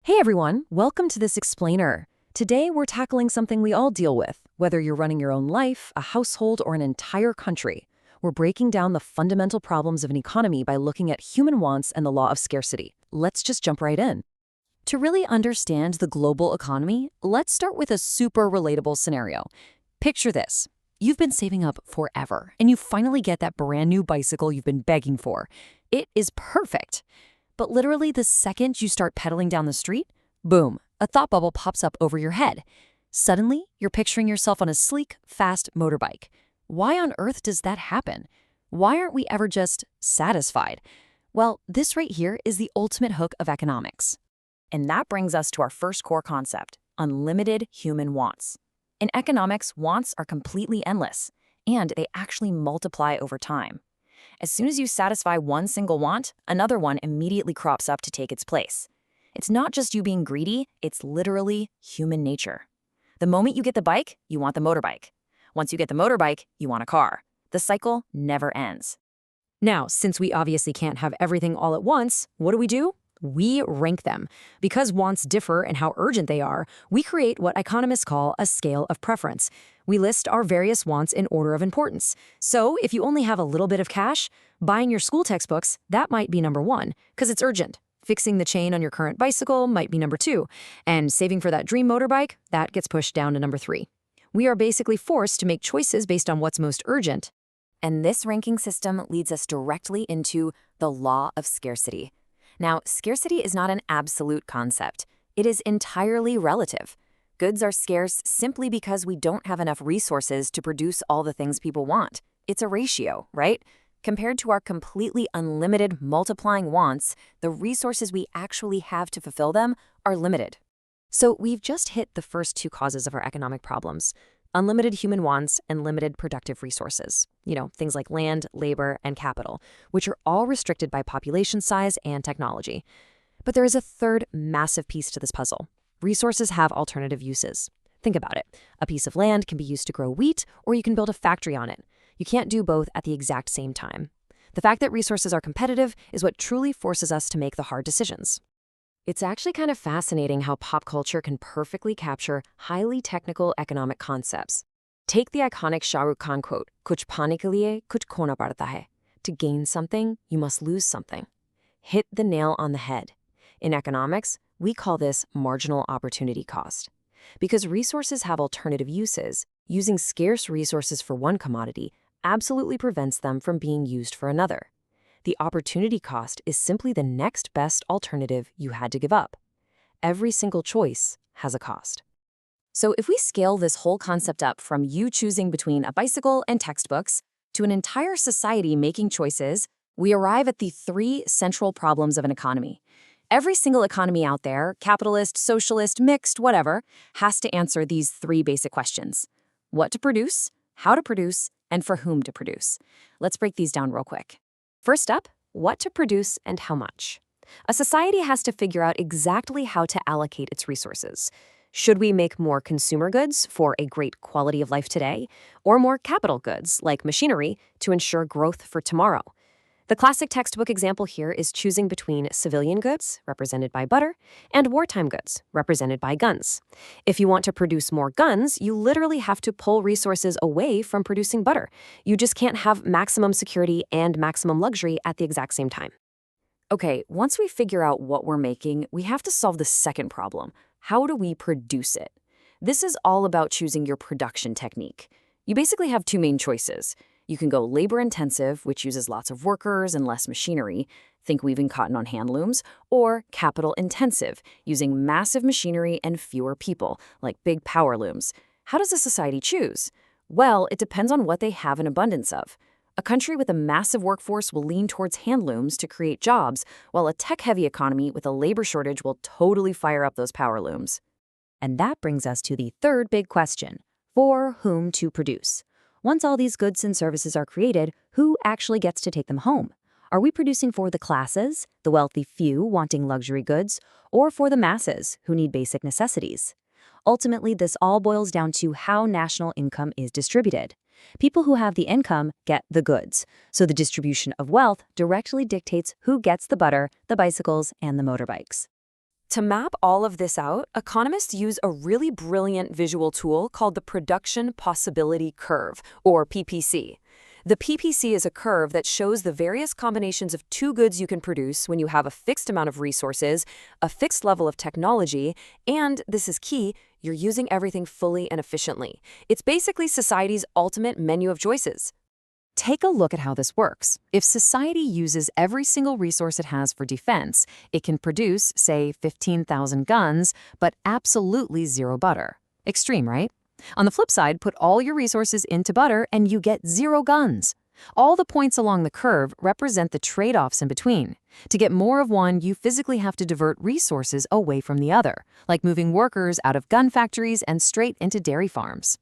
Hey everyone, welcome to this explainer. Today we're tackling something we all deal with, whether you're running your own life, a household, or an entire country. We're breaking down the fundamental problems of an economy by looking at human wants and the law of scarcity. Let's just jump right in. To really understand the global economy, let's start with a super relatable scenario. Picture this. You've been saving up forever, and you finally get that brand new bicycle you've been begging for. It is perfect. But literally the second you start pedaling down the street, boom, a thought bubble pops up over your head. Suddenly, you're picturing yourself on a sleek, fast motorbike. Why on earth does that happen? Why aren't we ever just satisfied? Well, this right here is the ultimate hook of economics. And that brings us to our first core concept, unlimited human wants. In economics, wants are completely endless, and they actually multiply over time. As soon as you satisfy one single want, another one immediately crops up to take its place. It's not just you being greedy, it's literally human nature. The moment you get the bike, you want the motorbike. Once you get the motorbike, you want a car. The cycle never ends. Now, since we obviously can't have everything all at once, what do? We rank them. Because wants differ in how urgent they are, we create what economists call a scale of preference. We list our various wants in order of importance. So if you only have a little bit of cash, buying your school textbooks, that might be number 1, because it's urgent. Fixing the chain on your current bicycle might be number 2. And saving for that dream motorbike, that gets pushed down to number 3. We are basically forced to make choices based on what's most urgent. And this ranking system leads us directly into the law of scarcity. Now, scarcity is not an absolute concept. It is entirely relative. Goods are scarce simply because we don't have enough resources to produce all the things people want. It's a ratio, right? Compared to our completely unlimited multiplying wants, the resources we actually have to fulfill them are limited. So we've just hit the first 2 causes of our economic problems: unlimited human wants and limited productive resources. Things like land, labor, and capital, which are all restricted by population size and technology. But there is a third massive piece to this puzzle. Resources have alternative uses. Think about it. A piece of land can be used to grow wheat, or you can build a factory on it. You can't do both at the exact same time. The fact that resources are competitive is what truly forces us to make the hard decisions. It's actually kind of fascinating how pop culture can perfectly capture highly technical economic concepts. Take the iconic Shah Rukh Khan quote, "Kuch paane ke liye kuch khona padta hai." To gain something, you must lose something. Hit the nail on the head. In economics, we call this marginal opportunity cost. Because resources have alternative uses, using scarce resources for one commodity absolutely prevents them from being used for another. The opportunity cost is simply the next best alternative you had to give up. Every single choice has a cost. So if we scale this whole concept up from you choosing between a bicycle and textbooks to an entire society making choices, we arrive at the 3 central problems of an economy. Every single economy out there, capitalist, socialist, mixed, whatever, has to answer these 3 basic questions: what to produce, how to produce, and for whom to produce. Let's break these down real quick. First up, what to produce and how much. A society has to figure out exactly how to allocate its resources. Should we make more consumer goods for a great quality of life today, or more capital goods like machinery to ensure growth for tomorrow? The classic textbook example here is choosing between civilian goods, represented by butter, and wartime goods, represented by guns. If you want to produce more guns, you literally have to pull resources away from producing butter. You just can't have maximum security and maximum luxury at the exact same time. Okay, once we figure out what we're making, we have to solve the second problem. How do we produce it? This is all about choosing your production technique. You basically have 2 main choices. You can go labor-intensive, which uses lots of workers and less machinery, think weaving cotton on hand looms, or capital-intensive, using massive machinery and fewer people, like big power looms. How does a society choose? Well, it depends on what they have an abundance of. A country with a massive workforce will lean towards hand looms to create jobs, while a tech-heavy economy with a labor shortage will totally fire up those power looms. And that brings us to the third big question: for whom to produce? Once all these goods and services are created, who actually gets to take them home? Are we producing for the classes, the wealthy few wanting luxury goods, or for the masses who need basic necessities? Ultimately, this all boils down to how national income is distributed. People who have the income get the goods, so the distribution of wealth directly dictates who gets the butter, the bicycles, and the motorbikes. To map all of this out, economists use a really brilliant visual tool called the Production Possibility Curve, or PPC. The PPC is a curve that shows the various combinations of two goods you can produce when you have a fixed amount of resources, a fixed level of technology, and, this is key, you're using everything fully and efficiently. It's basically society's ultimate menu of choices. Take a look at how this works. If society uses every single resource it has for defense, it can produce, say, 15,000 guns, but absolutely zero butter. Extreme, right? On the flip side, put all your resources into butter and you get zero guns. All the points along the curve represent the trade-offs in between. To get more of one, you physically have to divert resources away from the other, like moving workers out of gun factories and straight into dairy farms.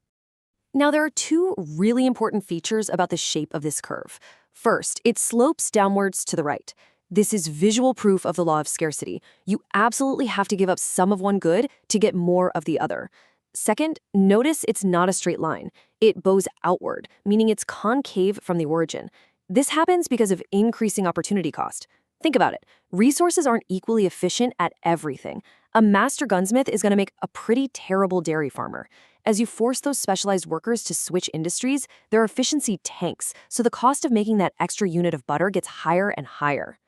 Now, there are two really important features about the shape of this curve. First, it slopes downwards to the right. This is visual proof of the law of scarcity. You absolutely have to give up some of one good to get more of the other. Second, notice it's not a straight line. It bows outward, meaning it's concave from the origin. This happens because of increasing opportunity cost. Think about it. Resources aren't equally efficient at everything. A master gunsmith is going to make a pretty terrible dairy farmer. As you force those specialized workers to switch industries, their efficiency tanks, so the cost of making that extra unit of butter gets higher and higher.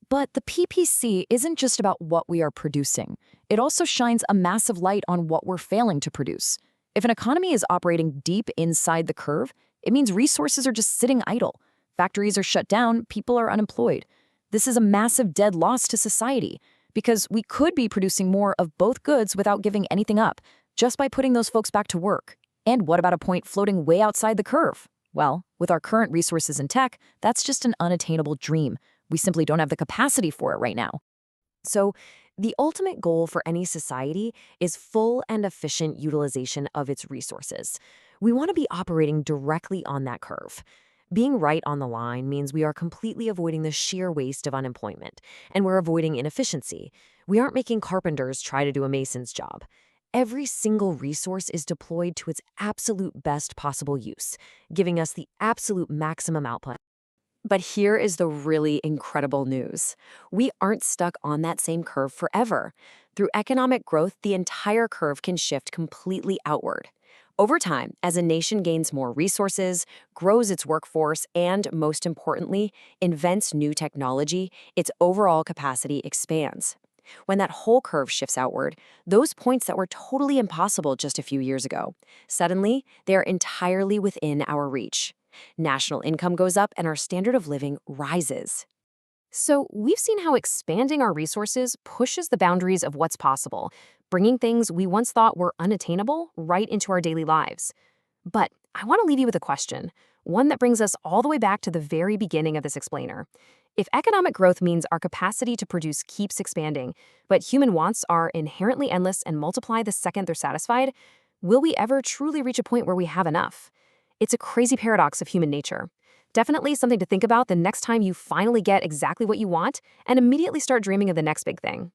But the PPC isn't just about what we are producing. It also shines a massive light on what we're failing to produce. If an economy is operating deep inside the curve, it means resources are just sitting idle. Factories are shut down, people are unemployed. This is a massive dead loss to society, because we could be producing more of both goods without giving anything up, just by putting those folks back to work. And what about a point floating way outside the curve? Well, with our current resources and tech, that's just an unattainable dream. We simply don't have the capacity for it right now. So, the ultimate goal for any society is full and efficient utilization of its resources. We want to be operating directly on that curve. Being right on the line means we are completely avoiding the sheer waste of unemployment, and we're avoiding inefficiency. We aren't making carpenters try to do a mason's job. Every single resource is deployed to its absolute best possible use, giving us the absolute maximum output. But here is the really incredible news. We aren't stuck on that same curve forever. Through economic growth, the entire curve can shift completely outward. Over time, as a nation gains more resources, grows its workforce, and, most importantly, invents new technology, its overall capacity expands. When that whole curve shifts outward, those points that were totally impossible just a few years ago, suddenly, they're entirely within our reach. National income goes up and our standard of living rises. So we've seen how expanding our resources pushes the boundaries of what's possible, bringing things we once thought were unattainable right into our daily lives. But I want to leave you with a question, one that brings us all the way back to the very beginning of this explainer. If economic growth means our capacity to produce keeps expanding, but human wants are inherently endless and multiply the second they're satisfied, will we ever truly reach a point where we have enough? It's a crazy paradox of human nature. Definitely something to think about the next time you finally get exactly what you want and immediately start dreaming of the next big thing.